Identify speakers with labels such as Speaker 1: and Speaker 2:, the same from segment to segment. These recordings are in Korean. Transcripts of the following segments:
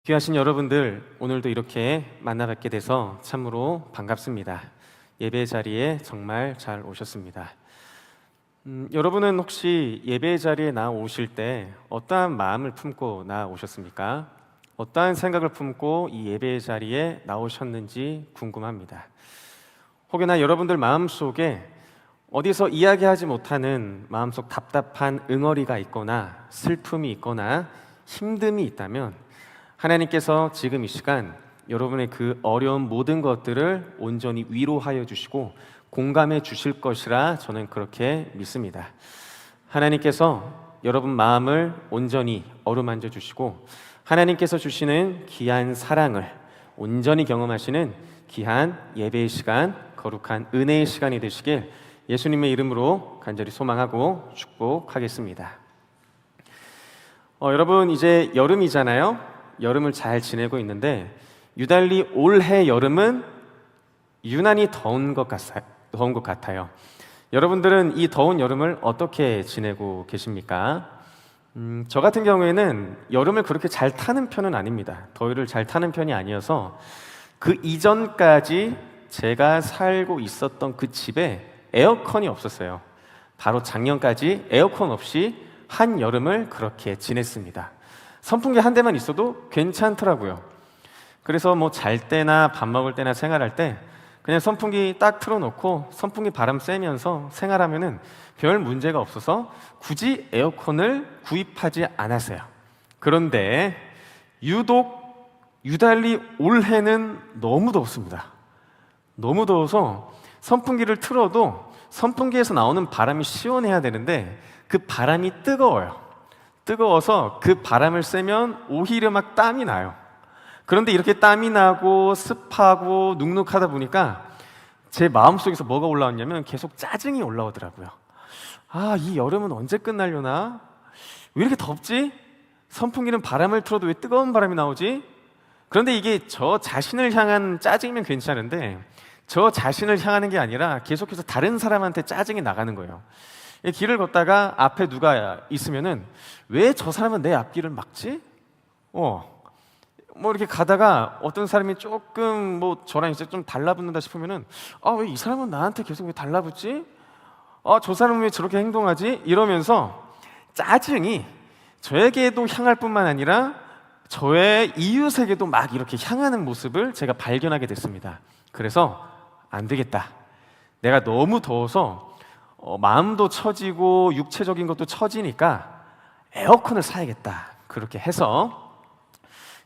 Speaker 1: 귀하신 여러분들, 오늘도 이렇게 만나 뵙게 돼서 참으로 반갑습니다. 예배 자리에 정말 잘 오셨습니다. 여러분은 혹시 예배 자리에 나오실 때 어떠한 마음을 품고 나오셨습니까? 어떠한 생각을 품고 이 예배 자리에 나오셨는지 궁금합니다. 혹여나 여러분들 마음속에 어디서 이야기하지 못하는 마음속 답답한 응어리가 있거나 슬픔이 있거나 힘듦이 있다면 하나님께서 지금 이 시간 여러분의 그 어려운 모든 것들을 온전히 위로하여 주시고 공감해 주실 것이라 저는 그렇게 믿습니다. 하나님께서 여러분 마음을 온전히 어루만져 주시고 하나님께서 주시는 귀한 사랑을 온전히 경험하시는 귀한 예배의 시간, 거룩한 은혜의 시간이 되시길 예수님의 이름으로 간절히 소망하고 축복하겠습니다. 여러분, 이제 여름이잖아요. 여름을 잘 지내고 있는데 유달리 올해 여름은 유난히 더운 것 같아요. 여러분들은 이 더운 여름을 어떻게 지내고 계십니까? 저 같은 경우에는 여름을 그렇게 잘 타는 편은 아닙니다. 더위를 잘 타는 편이 아니어서 그 이전까지 제가 살고 있었던 그 집에 에어컨이 없었어요. 바로 작년까지 에어컨 없이 한 여름을 그렇게 지냈습니다. 선풍기 한 대만 있어도 괜찮더라고요. 그래서 뭐 잘 때나 밥 먹을 때나 생활할 때 그냥 선풍기 딱 틀어놓고 선풍기 바람 쐬면서 생활하면은 별 문제가 없어서 굳이 에어컨을 구입하지 않았어요. 그런데 유달리 올해는 너무 덥습니다. 너무 더워서 선풍기를 틀어도 선풍기에서 나오는 바람이 시원해야 되는데 그 바람이 뜨거워서 그 바람을 쐬면 오히려 막 땀이 나요. 그런데 이렇게 땀이 나고 습하고 눅눅하다 보니까 제 마음속에서 뭐가 올라왔냐면 계속 짜증이 올라오더라고요. 이 여름은 언제 끝나려나? 왜 이렇게 덥지? 선풍기는 바람을 틀어도 왜 뜨거운 바람이 나오지? 그런데 이게 저 자신을 향한 짜증이면 괜찮은데 저 자신을 향하는 게 아니라 계속해서 다른 사람한테 짜증이 나가는 거예요. 길을 걷다가 앞에 누가 있으면은 왜 저 사람은 내 앞길을 막지? 뭐 이렇게 가다가 어떤 사람이 조금 저랑 이제 좀 달라붙는다 싶으면은 왜 이 사람은 나한테 계속 왜 달라붙지? 저 사람은 왜 저렇게 행동하지? 이러면서 짜증이 저에게도 향할 뿐만 아니라 저의 이웃에게도 막 이렇게 향하는 모습을 제가 발견하게 됐습니다. 그래서 안 되겠다. 내가 너무 더워서 마음도 처지고 육체적인 것도 처지니까 에어컨을 사야겠다. 그렇게 해서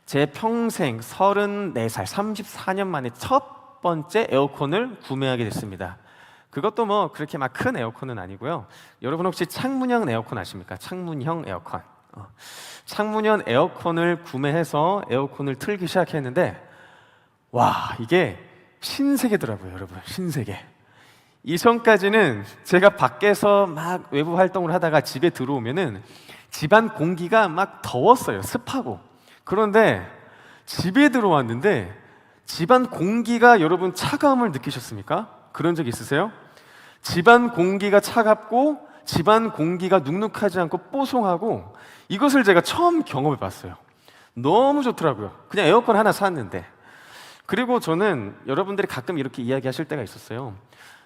Speaker 1: 제 평생 34살, 34년 만에 첫 번째 에어컨을 구매하게 됐습니다. 그것도 그렇게 막 큰 에어컨은 아니고요. 여러분 혹시 창문형 에어컨 아십니까? 창문형 에어컨. 창문형 에어컨을 구매해서 에어컨을 틀기 시작했는데 와, 이게 신세계더라고요, 여러분. 신세계. 이전까지는 제가 밖에서 막 외부 활동을 하다가 집에 들어오면은 집안 공기가 막 더웠어요. 습하고. 그런데 집에 들어왔는데 집안 공기가 여러분 차가움을 느끼셨습니까? 그런 적 있으세요? 집안 공기가 차갑고 집안 공기가 눅눅하지 않고 뽀송하고 이것을 제가 처음 경험해 봤어요. 너무 좋더라고요. 그냥 에어컨 하나 샀는데. 그리고 저는 여러분들이 가끔 이렇게 이야기하실 때가 있었어요.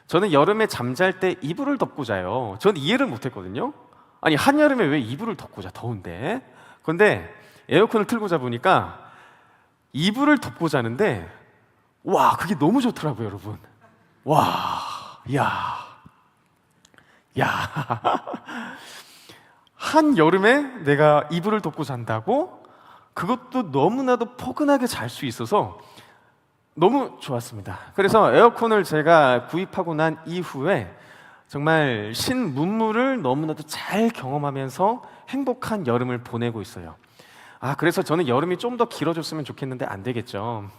Speaker 1: 저는 여름에 잠잘 때 이불을 덮고 자요. 전 이해를 못했거든요. 아니, 한여름에 왜 이불을 덮고 자? 더운데. 그런데 에어컨을 틀고 자보니까 이불을 덮고 자는데 와, 그게 너무 좋더라고요, 여러분. 와, 야. 한여름에 내가 이불을 덮고 잔다고? 그것도 너무나도 포근하게 잘 수 있어서 너무 좋았습니다. 그래서 에어컨을 제가 구입하고 난 이후에 정말 신문물을 너무나도 잘 경험하면서 행복한 여름을 보내고 있어요. 그래서 저는 여름이 좀 더 길어졌으면 좋겠는데 안 되겠죠.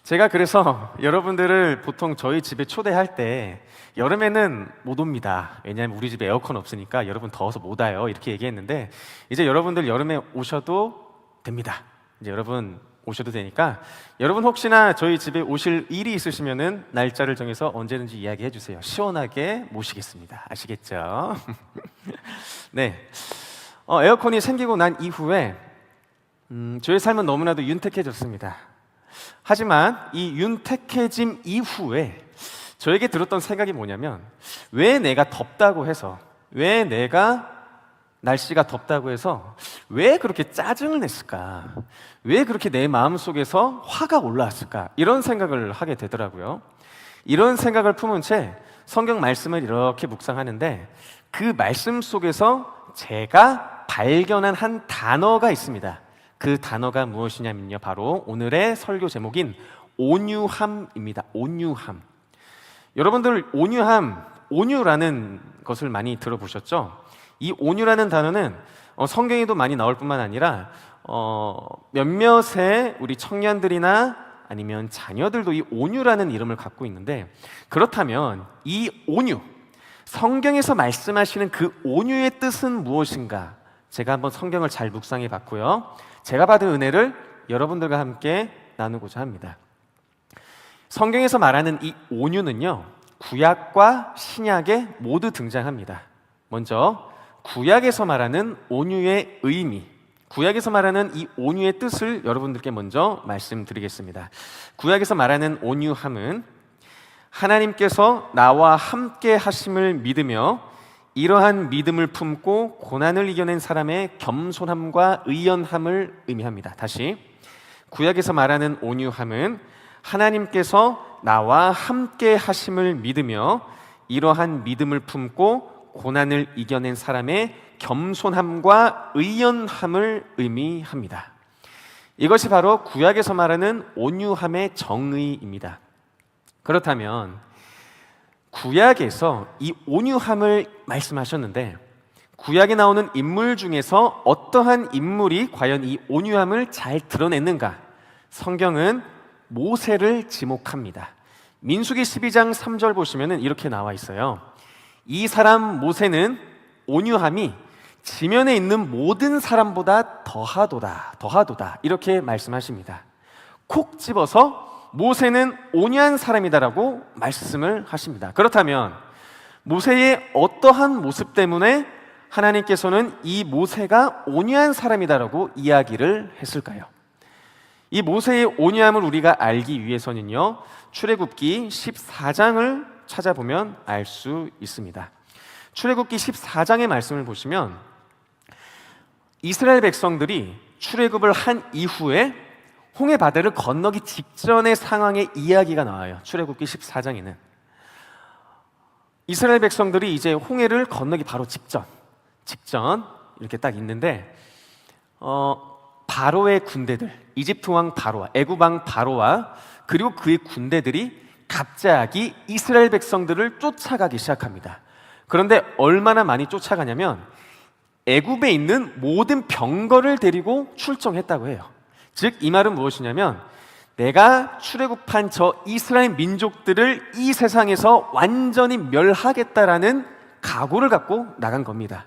Speaker 1: 제가 그래서 여러분들을 보통 저희 집에 초대할 때 여름에는 못 옵니다. 왜냐하면 우리 집에 에어컨 없으니까 여러분 더워서 못 와요. 이렇게 얘기했는데 이제 여러분들 여름에 오셔도 됩니다. 이제 여러분 오셔도 되니까 여러분 혹시나 저희 집에 오실 일이 있으시면은 날짜를 정해서 언제든지 이야기해 주세요. 시원하게 모시겠습니다. 아시겠죠? 네. 에어컨이 생기고 난 이후에 저의 삶은 너무나도 윤택해졌습니다. 하지만 이 윤택해짐 이후에 저에게 들었던 생각이 뭐냐면, 왜 내가 덥다고 해서, 왜 내가 날씨가 덥다고 해서 왜 그렇게 짜증을 냈을까? 왜 그렇게 내 마음속에서 화가 올라왔을까? 이런 생각을 하게 되더라고요. 이런 생각을 품은 채 성경 말씀을 이렇게 묵상하는데, 그 말씀 속에서 제가 발견한 한 단어가 있습니다. 그 단어가 무엇이냐면요, 바로 오늘의 설교 제목인 온유함입니다. 온유함. 여러분들 온유함, 온유라는 것을 많이 들어보셨죠? 이 온유라는 단어는 성경에도 많이 나올 뿐만 아니라 몇몇의 우리 청년들이나 아니면 자녀들도 이 온유라는 이름을 갖고 있는데, 그렇다면 이 온유, 성경에서 말씀하시는 그 온유의 뜻은 무엇인가? 제가 한번 성경을 잘 묵상해 봤고요, 제가 받은 은혜를 여러분들과 함께 나누고자 합니다. 성경에서 말하는 이 온유는요, 구약과 신약에 모두 등장합니다. 먼저 구약에서 말하는 온유의 의미, 구약에서 말하는 이 온유의 뜻을 여러분들께 먼저 말씀드리겠습니다. 구약에서 말하는 온유함은 하나님께서 나와 함께 하심을 믿으며 이러한 믿음을 품고 고난을 이겨낸 사람의 겸손함과 의연함을 의미합니다. 다시, 구약에서 말하는 온유함은 하나님께서 나와 함께 하심을 믿으며 이러한 믿음을 품고 고난을 이겨낸 사람의 겸손함과 의연함을 의미합니다. 이것이 바로 구약에서 말하는 온유함의 정의입니다. 그렇다면 구약에서 이 온유함을 말씀하셨는데, 구약에 나오는 인물 중에서 어떠한 인물이 과연 이 온유함을 잘 드러냈는가? 성경은 모세를 지목합니다. 민수기 12장 3절 보시면 이렇게 나와 있어요. 이 사람 모세는 온유함이 지면에 있는 모든 사람보다 더하도다 이렇게 말씀하십니다. 콕 집어서 모세는 온유한 사람이다라고 말씀을 하십니다. 그렇다면 모세의 어떠한 모습 때문에 하나님께서는 이 모세가 온유한 사람이다라고 이야기를 했을까요? 이 모세의 온유함을 우리가 알기 위해서는요, 출애굽기 14장을 찾아보면 알 수 있습니다. 출애굽기 14장의 말씀을 보시면 이스라엘 백성들이 출애굽을 한 이후에 홍해 바다를 건너기 직전의 상황의 이야기가 나와요. 출애굽기 14장에는 이스라엘 백성들이 이제 홍해를 건너기 바로 직전 이렇게 딱 있는데, 바로의 군대들, 이집트 왕 바로와 애굽 왕 바로와 그리고 그의 군대들이 갑자기 이스라엘 백성들을 쫓아가기 시작합니다. 그런데 얼마나 많이 쫓아가냐면 애굽에 있는 모든 병거를 데리고 출정했다고 해요. 즉, 이 말은 무엇이냐면 내가 출애굽한 저 이스라엘 민족들을 이 세상에서 완전히 멸하겠다라는 각오를 갖고 나간 겁니다.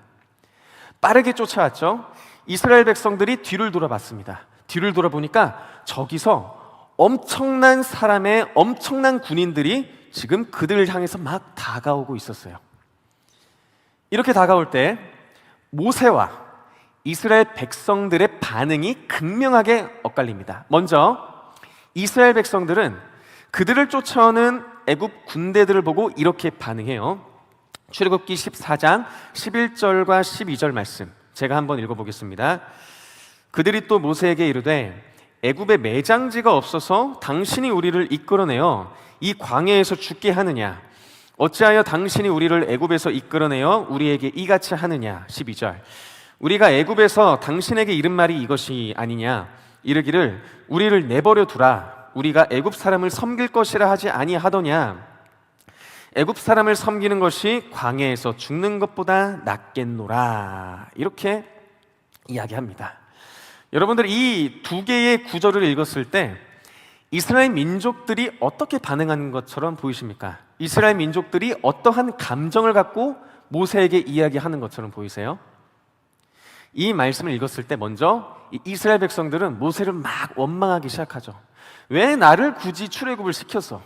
Speaker 1: 빠르게 쫓아왔죠. 이스라엘 백성들이 뒤를 돌아봤습니다. 뒤를 돌아보니까 저기서 엄청난 사람의 엄청난 군인들이 지금 그들을 향해서 막 다가오고 있었어요. 이렇게 다가올 때 모세와 이스라엘 백성들의 반응이 극명하게 엇갈립니다. 먼저 이스라엘 백성들은 그들을 쫓아오는 애굽 군대들을 보고 이렇게 반응해요. 출애굽기 14장 11절과 12절 말씀 제가 한번 읽어보겠습니다. 그들이 또 모세에게 이르되 애굽에 매장지가 없어서 당신이 우리를 이끌어내어 이 광야에서 죽게 하느냐? 어찌하여 당신이 우리를 애굽에서 이끌어내어 우리에게 이같이 하느냐? 12절 우리가 애굽에서 당신에게 이른 말이 이것이 아니냐? 이르기를 우리를 내버려 두라. 우리가 애굽 사람을 섬길 것이라 하지 아니하더냐? 애굽 사람을 섬기는 것이 광야에서 죽는 것보다 낫겠노라. 이렇게 이야기합니다. 여러분들 이 두 개의 구절을 읽었을 때 이스라엘 민족들이 어떻게 반응하는 것처럼 보이십니까? 이스라엘 민족들이 어떠한 감정을 갖고 모세에게 이야기하는 것처럼 보이세요? 이 말씀을 읽었을 때 먼저 이스라엘 백성들은 모세를 막 원망하기 시작하죠. 왜 나를 굳이 출애굽을 시켰어?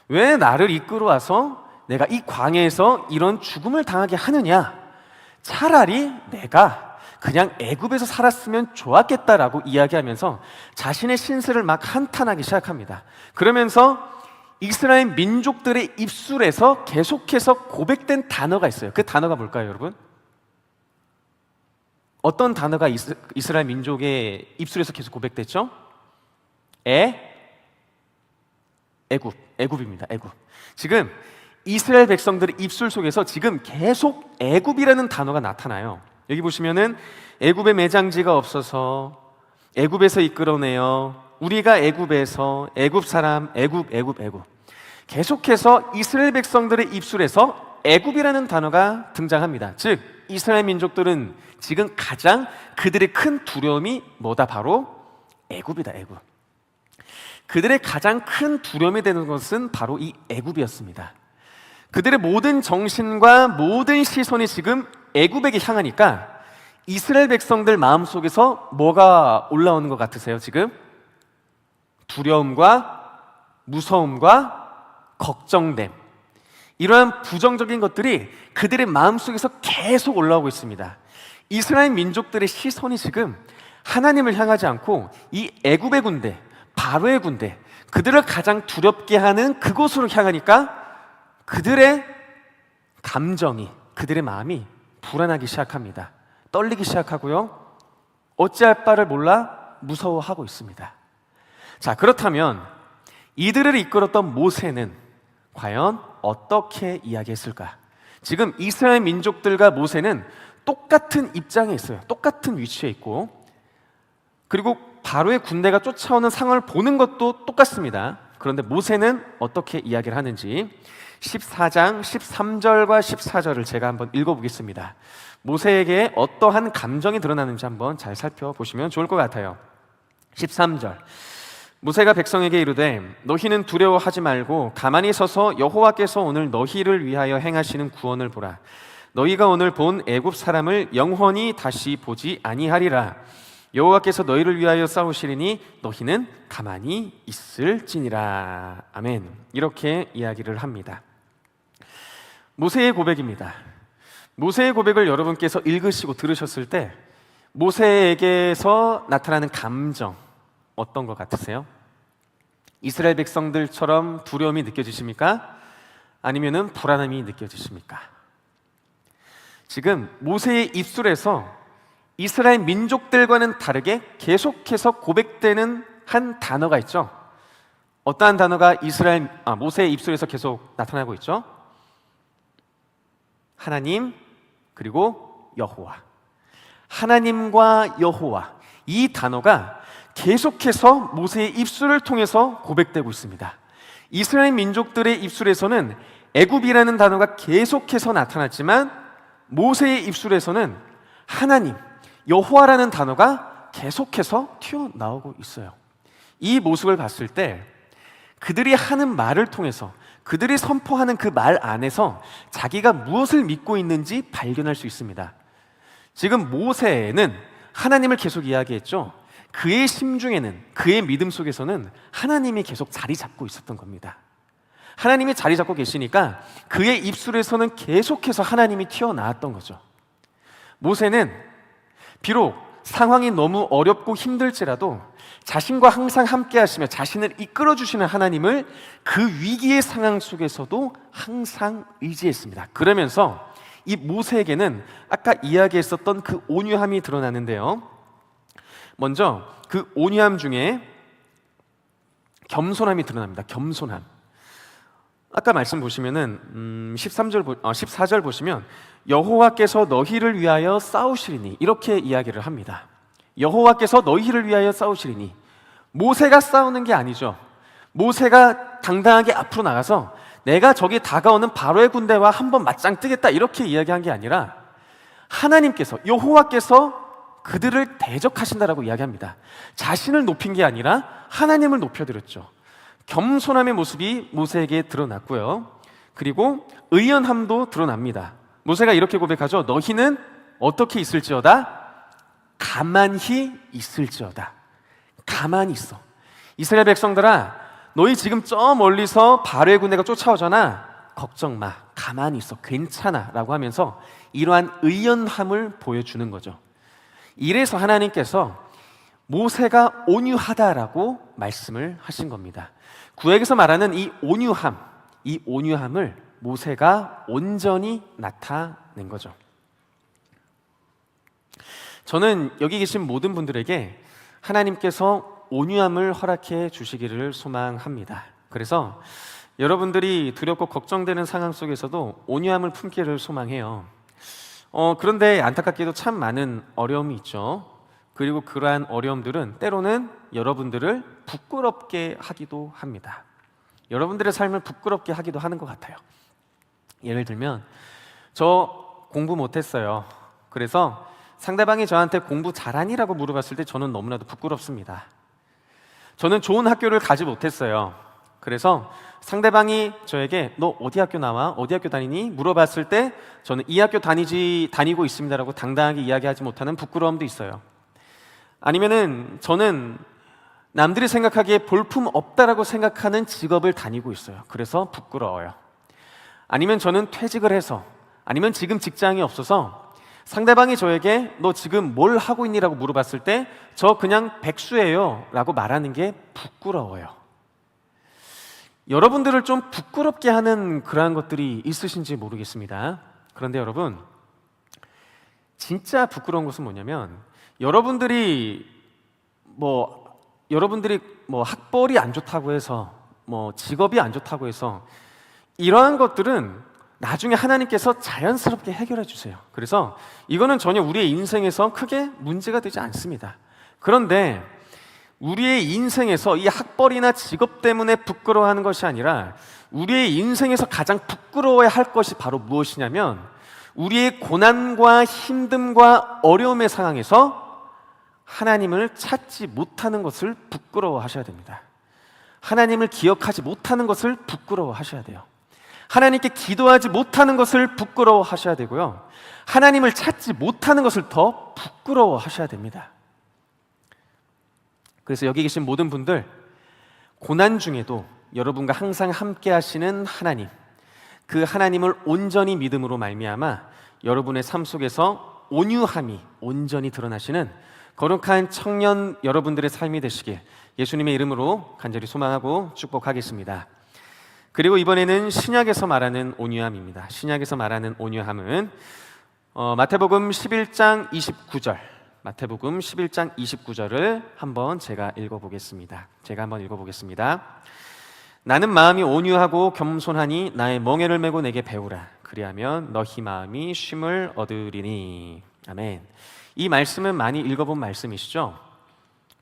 Speaker 1: 왜 나를 이끌어와서 내가 이 광야에서 이런 죽음을 당하게 하느냐? 차라리 내가 그냥 애굽에서 살았으면 좋았겠다라고 이야기하면서 자신의 신세를 막 한탄하기 시작합니다. 그러면서 이스라엘 민족들의 입술에서 계속해서 고백된 단어가 있어요. 그 단어가 뭘까요, 여러분? 어떤 단어가 이스라엘 민족의 입술에서 계속 고백됐죠? 애굽입니다. 애굽. 지금 이스라엘 백성들의 입술 속에서 지금 계속 애굽이라는 단어가 나타나요. 여기 보시면은 애굽에 매장지가 없어서 애굽에서 이끌어내어 우리가 애굽에서 애굽 사람 애굽 계속해서 이스라엘 백성들의 입술에서 애굽이라는 단어가 등장합니다. 즉 이스라엘 민족들은 지금 가장 그들의 큰 두려움이 뭐다? 바로 애굽이다. 애굽. 그들의 가장 큰 두려움이 되는 것은 바로 이 애굽이었습니다. 그들의 모든 정신과 모든 시선이 지금 애굽에게 향하니까 이스라엘 백성들 마음속에서 뭐가 올라오는 것 같으세요? 지금 두려움과 무서움과 걱정됨, 이러한 부정적인 것들이 그들의 마음속에서 계속 올라오고 있습니다. 이스라엘 민족들의 시선이 지금 하나님을 향하지 않고 이 애굽의 군대, 바로의 군대, 그들을 가장 두렵게 하는 그곳으로 향하니까 그들의 감정이, 그들의 마음이 불안하기 시작합니다. 떨리기 시작하고요, 어찌할 바를 몰라 무서워하고 있습니다. 자, 그렇다면 이들을 이끌었던 모세는 과연 어떻게 이야기했을까? 지금 이스라엘 민족들과 모세는 똑같은 입장에 있어요. 똑같은 위치에 있고, 그리고 바로의 군대가 쫓아오는 상황을 보는 것도 똑같습니다. 그런데 모세는 어떻게 이야기를 하는지 14장 13절과 14절을 제가 한번 읽어보겠습니다. 모세에게 어떠한 감정이 드러나는지 한번 잘 살펴보시면 좋을 것 같아요. 13절, 모세가 백성에게 이르되 너희는 두려워하지 말고 가만히 서서 여호와께서 오늘 너희를 위하여 행하시는 구원을 보라. 너희가 오늘 본 애굽 사람을 영원히 다시 보지 아니하리라. 여호와께서 너희를 위하여 싸우시리니 너희는 가만히 있을지니라. 아멘. 이렇게 이야기를 합니다. 모세의 고백입니다. 모세의 고백을 여러분께서 읽으시고 들으셨을 때 모세에게서 나타나는 감정 어떤 것 같으세요? 이스라엘 백성들처럼 두려움이 느껴지십니까? 아니면은 불안함이 느껴지십니까? 지금 모세의 입술에서 이스라엘 민족들과는 다르게 계속해서 고백되는 한 단어가 있죠. 어떠한 단어가 모세의 입술에서 계속 나타나고 있죠? 하나님, 그리고 여호와. 하나님과 여호와, 이 단어가 계속해서 모세의 입술을 통해서 고백되고 있습니다. 이스라엘 민족들의 입술에서는 애굽이라는 단어가 계속해서 나타났지만 모세의 입술에서는 하나님, 여호와라는 단어가 계속해서 튀어나오고 있어요. 이 모습을 봤을 때 그들이 하는 말을 통해서, 그들이 선포하는 그 말 안에서 자기가 무엇을 믿고 있는지 발견할 수 있습니다. 지금 모세는 하나님을 계속 이야기했죠. 그의 심중에는, 그의 믿음 속에서는 하나님이 계속 자리 잡고 있었던 겁니다. 하나님이 자리 잡고 계시니까 그의 입술에서는 계속해서 하나님이 튀어나왔던 거죠. 모세는 비록 상황이 너무 어렵고 힘들지라도 자신과 항상 함께 하시며 자신을 이끌어 주시는 하나님을 그 위기의 상황 속에서도 항상 의지했습니다. 그러면서 이 모세에게는 아까 이야기했었던 그 온유함이 드러나는데요, 먼저 그 온유함 중에 겸손함이 드러납니다. 겸손함. 아까 말씀 보시면은 14절 보시면 여호와께서 너희를 위하여 싸우시리니, 이렇게 이야기를 합니다. 여호와께서 너희를 위하여 싸우시리니, 모세가 싸우는 게 아니죠. 모세가 당당하게 앞으로 나가서 내가 저기 다가오는 바로의 군대와 한번 맞짱 뜨겠다 이렇게 이야기한 게 아니라 하나님께서, 여호와께서 그들을 대적하신다라고 이야기합니다. 자신을 높인 게 아니라 하나님을 높여드렸죠. 겸손함의 모습이 모세에게 드러났고요, 그리고 의연함도 드러납니다. 모세가 이렇게 고백하죠. 너희는 어떻게 있을지어다? 가만히 있을지어다. 가만히 있어. 이스라엘 백성들아, 너희 지금 저 멀리서 바로의 군대가 쫓아오잖아. 걱정 마, 가만히 있어, 괜찮아 라고 하면서 이러한 의연함을 보여주는 거죠. 이래서 하나님께서 모세가 온유하다라고 말씀을 하신 겁니다. 구약에서 말하는 이 온유함을 모세가 온전히 나타낸 거죠. 저는 여기 계신 모든 분들에게 하나님께서 온유함을 허락해 주시기를 소망합니다. 그래서 여러분들이 두렵고 걱정되는 상황 속에서도 온유함을 품기를 소망해요. 그런데 안타깝게도 참 많은 어려움이 있죠. 그리고 그러한 어려움들은 때로는 여러분들을 부끄럽게 하기도 합니다. 여러분들의 삶을 부끄럽게 하기도 하는 것 같아요. 예를 들면 저 공부 못했어요. 그래서 상대방이 저한테 공부 잘하니라고 물어봤을 때 저는 너무나도 부끄럽습니다. 저는 좋은 학교를 가지 못했어요. 그래서 상대방이 저에게 너 어디 학교 나와? 어디 학교 다니니? 물어봤을 때 저는 이 학교 다니고 있습니다라고 당당하게 이야기하지 못하는 부끄러움도 있어요. 아니면은 저는 남들이 생각하기에 볼품 없다라고 생각하는 직업을 다니고 있어요. 그래서 부끄러워요. 아니면 저는 퇴직을 해서, 아니면 지금 직장이 없어서 상대방이 저에게 너 지금 뭘 하고 있니? 라고 물어봤을 때 저 그냥 백수예요 라고 말하는 게 부끄러워요. 여러분들을 좀 부끄럽게 하는 그러한 것들이 있으신지 모르겠습니다. 그런데 여러분, 진짜 부끄러운 것은 뭐냐면 여러분들이 학벌이 안 좋다고 해서 직업이 안 좋다고 해서 이러한 것들은 나중에 하나님께서 자연스럽게 해결해 주세요. 그래서 이거는 전혀 우리의 인생에서 크게 문제가 되지 않습니다. 그런데 우리의 인생에서 이 학벌이나 직업 때문에 부끄러워하는 것이 아니라 우리의 인생에서 가장 부끄러워야 할 것이 바로 무엇이냐면 우리의 고난과 힘듦과 어려움의 상황에서 하나님을 찾지 못하는 것을 부끄러워하셔야 됩니다. 하나님을 기억하지 못하는 것을 부끄러워하셔야 돼요. 하나님께 기도하지 못하는 것을 부끄러워하셔야 되고요. 하나님을 찾지 못하는 것을 더 부끄러워하셔야 됩니다. 그래서 여기 계신 모든 분들, 고난 중에도 여러분과 항상 함께 하시는 하나님, 그 하나님을 온전히 믿음으로 말미암아 여러분의 삶 속에서 온유함이 온전히 드러나시는 거룩한 청년 여러분들의 삶이 되시길 예수님의 이름으로 간절히 소망하고 축복하겠습니다. 그리고 이번에는 신약에서 말하는 온유함입니다. 신약에서 말하는 온유함은 마태복음 11장 29절, 마태복음 11장 29절을 한번 제가 읽어보겠습니다. 나는 마음이 온유하고 겸손하니 나의 멍에를 메고 내게 배우라. 그리하면 너희 마음이 쉼을 얻으리니. 아멘. 이 말씀은 많이 읽어본 말씀이시죠?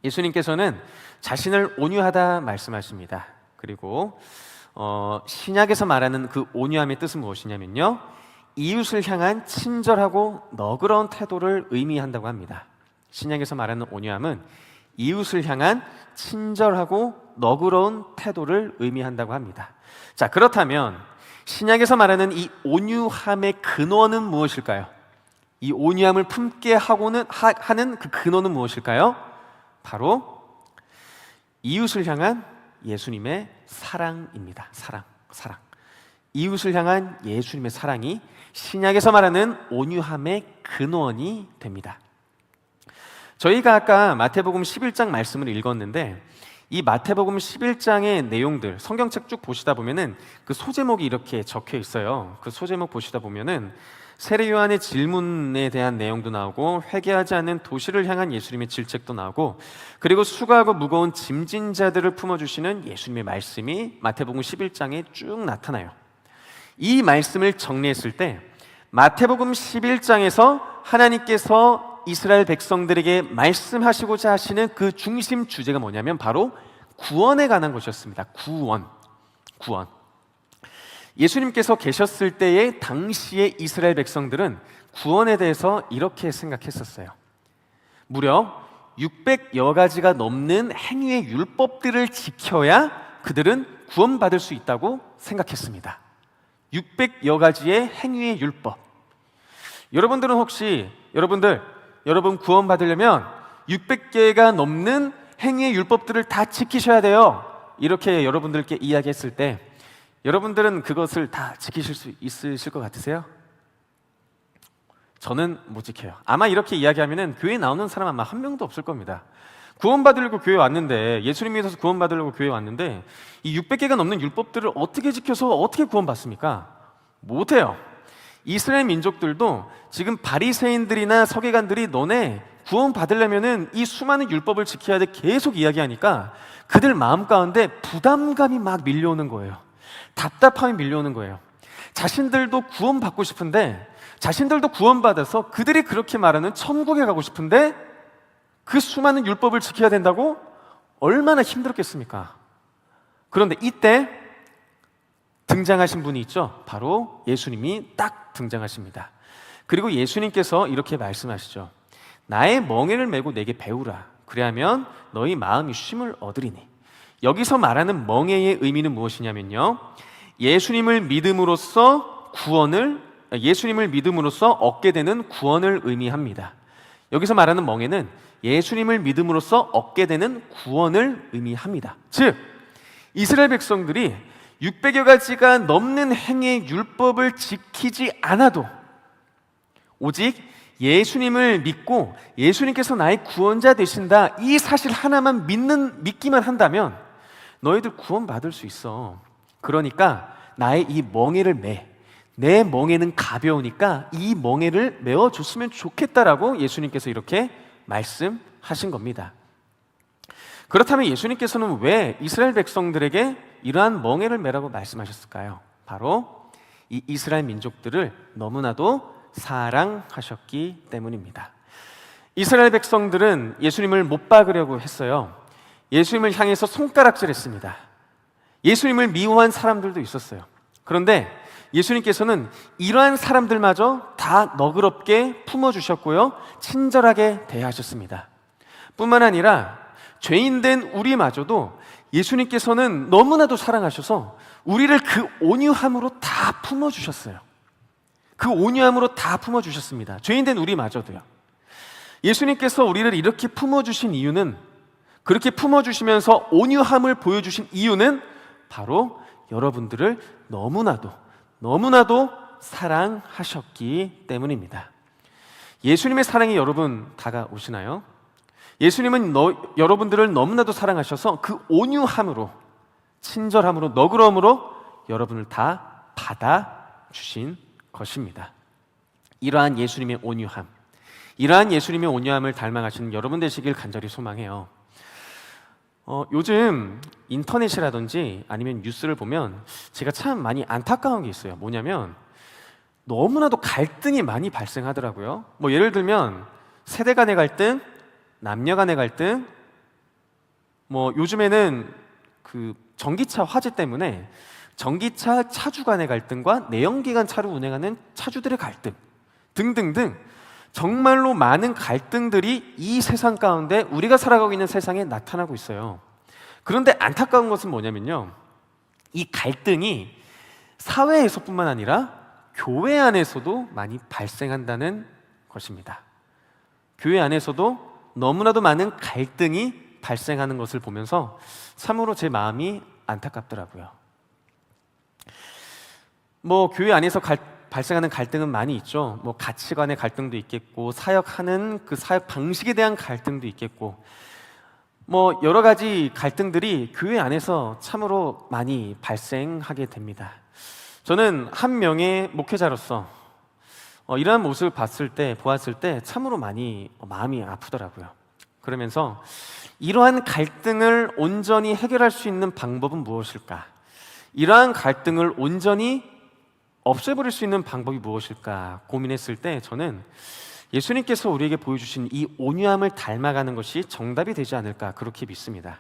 Speaker 1: 예수님께서는 자신을 온유하다 말씀하십니다. 그리고 신약에서 말하는 그 온유함의 뜻은 무엇이냐면요, 이웃을 향한 친절하고 너그러운 태도를 의미한다고 합니다. 신약에서 말하는 온유함은 이웃을 향한 친절하고 너그러운 태도를 의미한다고 합니다. 자, 그렇다면 신약에서 말하는 이 온유함의 근원은 무엇일까요? 이 온유함을 품게 하는 그 근원은 무엇일까요? 바로 이웃을 향한 예수님의 사랑입니다. 사랑. 이웃을 향한 예수님의 사랑이 신약에서 말하는 온유함의 근원이 됩니다. 저희가 아까 마태복음 11장 말씀을 읽었는데 이 마태복음 11장의 내용들, 성경책 쭉 보시다 보면은 그 소제목이 이렇게 적혀 있어요. 그 소제목 보시다 보면은 세례 요한의 질문에 대한 내용도 나오고 회개하지 않는 도시를 향한 예수님의 질책도 나오고 그리고 수고하고 무거운 짐진 자들을 품어주시는 예수님의 말씀이 마태복음 11장에 쭉 나타나요. 이 말씀을 정리했을 때 마태복음 11장에서 하나님께서 이스라엘 백성들에게 말씀하시고자 하시는 그 중심 주제가 뭐냐면 바로 구원에 관한 것이었습니다. 구원. 예수님께서 계셨을 때의 당시의 이스라엘 백성들은 구원에 대해서 이렇게 생각했었어요. 무려 600여 가지가 넘는 행위의 율법들을 지켜야 그들은 구원받을 수 있다고 생각했습니다. 600여 가지의 행위의 율법. 여러분들은 혹시 여러분 구원받으려면 600개가 넘는 행위의 율법들을 다 지키셔야 돼요. 이렇게 여러분들께 이야기했을 때 여러분들은 그것을 다 지키실 수 있으실 것 같으세요? 저는 못 지켜요. 아마 이렇게 이야기하면은 교회에 나오는 사람 아마 한 명도 없을 겁니다. 구원받으려고 교회 왔는데, 예수님 믿어서 구원받으려고 교회 왔는데 이 600개가 넘는 율법들을 어떻게 지켜서 어떻게 구원받습니까? 못해요. 이스라엘 민족들도 지금 바리새인들이나 서기관들이 너네 구원받으려면은 이 수많은 율법을 지켜야 돼 계속 이야기하니까 그들 마음 가운데 부담감이 막 밀려오는 거예요. 답답함이 밀려오는 거예요. 자신들도 구원받고 싶은데, 자신들도 구원받아서 그들이 그렇게 말하는 천국에 가고 싶은데 그 수많은 율법을 지켜야 된다고? 얼마나 힘들었겠습니까? 그런데 이때 등장하신 분이 있죠. 바로 예수님이 딱 등장하십니다. 그리고 예수님께서 이렇게 말씀하시죠. 나의 멍에를 메고 내게 배우라. 그래야면 너희 마음이 쉼을 얻으리니. 여기서 말하는 멍에의 의미는 무엇이냐면요, 예수님을 믿음으로써 얻게 되는 구원을 의미합니다. 여기서 말하는 멍에는 예수님을 믿음으로써 얻게 되는 구원을 의미합니다. 즉, 이스라엘 백성들이 600여 가지가 넘는 행위의 율법을 지키지 않아도 오직 예수님을 믿고 예수님께서 나의 구원자 되신다, 이 사실 하나만 믿기만 한다면 너희들 구원받을 수 있어. 그러니까 나의 이 멍에를 내 멍에는 가벼우니까 이 멍에를 메어줬으면 좋겠다라고 예수님께서 이렇게 말씀하신 겁니다. 그렇다면 예수님께서는 왜 이스라엘 백성들에게 이러한 멍에를 메라고 말씀하셨을까요? 바로 이 이스라엘 민족들을 너무나도 사랑하셨기 때문입니다. 이스라엘 백성들은 예수님을 못 박으려고 했어요. 예수님을 향해서 손가락질했습니다. 예수님을 미워한 사람들도 있었어요. 그런데 예수님께서는 이러한 사람들마저 다 너그럽게 품어주셨고요, 친절하게 대하셨습니다. 뿐만 아니라 죄인된 우리마저도 예수님께서는 너무나도 사랑하셔서 우리를 그 온유함으로 다 품어주셨어요. 그 온유함으로 다 품어주셨습니다. 죄인된 우리마저도요. 예수님께서 우리를 이렇게 품어주신 이유는, 그렇게 품어주시면서 온유함을 보여주신 이유는 바로 여러분들을 너무나도 사랑하셨기 때문입니다. 예수님의 사랑이 여러분 다가오시나요? 예수님은 여러분들을 너무나도 사랑하셔서 그 온유함으로, 친절함으로, 너그러움으로 여러분을 다 받아주신 것입니다. 이러한 예수님의 온유함을 닮아가시는 여러분 되시길 간절히 소망해요. 요즘 인터넷이라든지 아니면 뉴스를 보면 제가 참 많이 안타까운 게 있어요. 뭐냐면 너무나도 갈등이 많이 발생하더라고요. 예를 들면 세대 간의 갈등, 남녀 간의 갈등, 요즘에는 그 전기차 화재 때문에 전기차 차주 간의 갈등과 내연기관 차를 운행하는 차주들의 갈등 등등등, 정말로 많은 갈등들이 이 세상 가운데, 우리가 살아가고 있는 세상에 나타나고 있어요. 그런데 안타까운 것은 뭐냐면요, 이 갈등이 사회에서뿐만 아니라 교회 안에서도 많이 발생한다는 것입니다. 교회 안에서도 너무나도 많은 갈등이 발생하는 것을 보면서 참으로 제 마음이 안타깝더라고요. 교회 안에서 발생하는 갈등은 많이 있죠. 가치관의 갈등도 있겠고, 사역하는 그 사역 방식에 대한 갈등도 있겠고, 여러 가지 갈등들이 교회 안에서 참으로 많이 발생하게 됩니다. 저는 한 명의 목회자로서 이러한 모습을 보았을 때 참으로 많이 마음이 아프더라고요. 그러면서 이러한 갈등을 온전히 해결할 수 있는 방법은 무엇일까? 이러한 갈등을 온전히 없애버릴 수 있는 방법이 무엇일까 고민했을 때 저는 예수님께서 우리에게 보여주신 이 온유함을 닮아가는 것이 정답이 되지 않을까, 그렇게 믿습니다.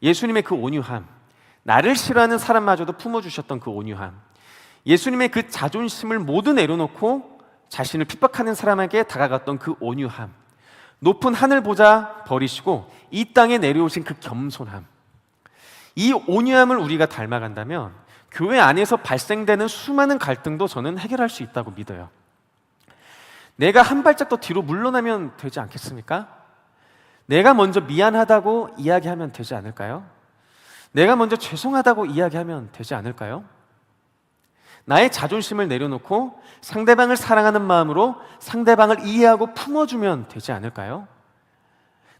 Speaker 1: 예수님의 그 온유함, 나를 싫어하는 사람마저도 품어주셨던 그 온유함, 예수님의 그 자존심을 모두 내려놓고 자신을 핍박하는 사람에게 다가갔던 그 온유함, 높은 하늘 보자 버리시고 이 땅에 내려오신 그 겸손함, 이 온유함을 우리가 닮아간다면 교회 안에서 발생되는 수많은 갈등도 저는 해결할 수 있다고 믿어요. 내가 한 발짝 더 뒤로 물러나면 되지 않겠습니까? 내가 먼저 미안하다고 이야기하면 되지 않을까요? 내가 먼저 죄송하다고 이야기하면 되지 않을까요? 나의 자존심을 내려놓고 상대방을 사랑하는 마음으로 상대방을 이해하고 품어주면 되지 않을까요?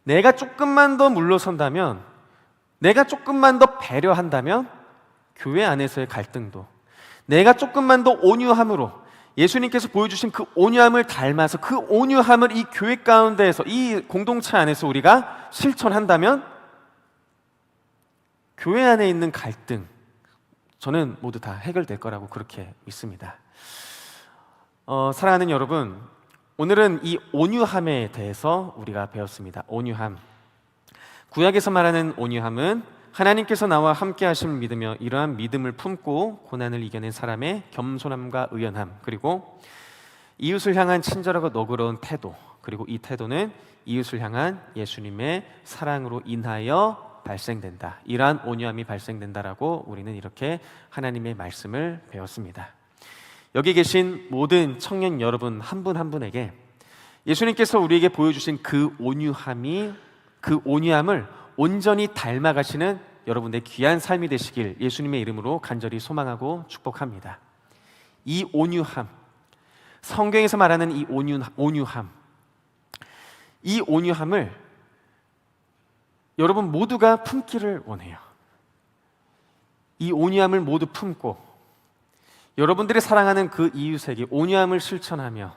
Speaker 1: 내가 조금만 더 물러선다면, 내가 조금만 더 배려한다면 교회 안에서의 갈등도, 내가 조금만 더 온유함으로 예수님께서 보여주신 그 온유함을 닮아서 그 온유함을 이 교회 가운데에서, 이 공동체 안에서 우리가 실천한다면 교회 안에 있는 갈등, 저는 모두 다 해결될 거라고 그렇게 믿습니다. 사랑하는 여러분, 오늘은 이 온유함에 대해서 우리가 배웠습니다. 온유함. 구약에서 말하는 온유함은 하나님께서 나와 함께 하심을 믿으며 이러한 믿음을 품고 고난을 이겨낸 사람의 겸손함과 의연함, 그리고 이웃을 향한 친절하고 너그러운 태도, 그리고 이 태도는 이웃을 향한 예수님의 사랑으로 인하여 발생된다. 이러한 온유함이 발생된다라고 우리는 이렇게 하나님의 말씀을 배웠습니다. 여기 계신 모든 청년 여러분 한 분 한 분에게 예수님께서 우리에게 보여주신 그 온유함을 온전히 닮아가시는 여러분의 귀한 삶이 되시길 예수님의 이름으로 간절히 소망하고 축복합니다. 이 온유함, 성경에서 말하는 이 온유함, 이 온유함을 여러분 모두가 품기를 원해요. 이 온유함을 모두 품고 여러분들이 사랑하는 그 이웃에게 온유함을 실천하며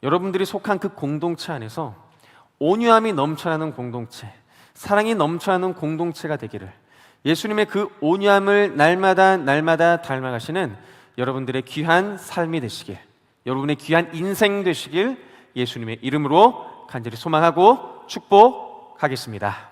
Speaker 1: 여러분들이 속한 그 공동체 안에서 온유함이 넘쳐나는 공동체, 사랑이 넘쳐나는 공동체가 되기를, 예수님의 그 온유함을 날마다 닮아가시는 여러분들의 귀한 삶이 되시길, 여러분의 귀한 인생 되시길 예수님의 이름으로 간절히 소망하고 축복하겠습니다.